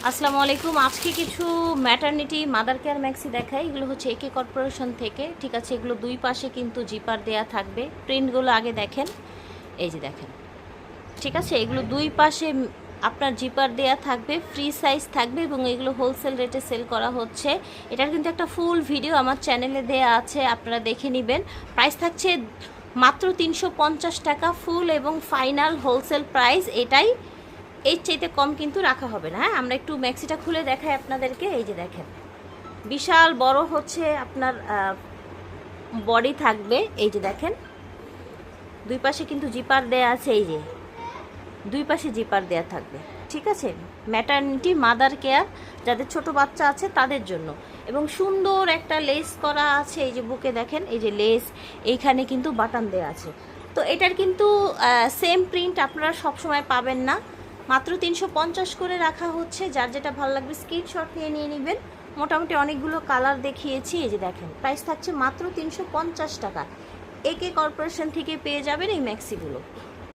আসসালামু আলাইকুম। আজকে কিছু ম্যাটারনিটি মাদার কেয়ার ম্যাক্সি দেখাই। এগুলো হচ্ছে একে কর্পোরেশন থেকে, ঠিক আছে। এগুলো দুই পাশে কিন্তু জিপার দেয়া থাকবে। প্রিন্টগুলো আগে দেখেন, এই যে দেখেন, ঠিক আছে। এগুলো দুই পাশে আপনার জিপার দেয়া থাকবে, ফ্রি সাইজ থাকবে এবং এগুলো হোলসেল রেটে সেল করা হচ্ছে। এটার কিন্তু একটা ফুল ভিডিও আমার চ্যানেলে দেয়া আছে, আপনারা দেখে নেবেন। প্রাইস থাকছে মাত্র 350 টাকা, ফুল এবং ফাইনাল হোলসেল প্রাইস এটাই। এর চাইতে কম কিন্তু রাখা হবে না। হ্যাঁ, আমরা একটু ম্যাক্সিটা খুলে দেখাই আপনাদেরকে। এই যে দেখেন, বিশাল বড় হচ্ছে আপনার বডি থাকবে। এই যে দেখেন, দুই পাশে কিন্তু জিপার দেয়া আছে। এই যে দুই পাশে জিপার দেয়া থাকবে, ঠিক আছে। ম্যাটারনিটি মাদার কেয়ার, যাদের ছোট বাচ্চা আছে তাদের জন্য। এবং সুন্দর একটা লেস করা আছে। এই যে বুকে দেখেন, এই যে লেস, এইখানে কিন্তু বাটন দেয়া আছে। তো এটার কিন্তু সেম প্রিন্ট আপনারা সবসময় পাবেন না। মাত্র 350 করে রাখা হচ্ছে। যার যেটা ভালো লাগবে স্ক্রিনশট নিয়ে নেবেন। মোটামুটি অনেকগুলো কালার দেখিয়েছি। এই যে দেখেন, প্রাইস থাকছে মাত্র 350 টাকা। একে কর্পোরেশন থেকে পেয়ে যাবেন এই ম্যাক্সিগুলো।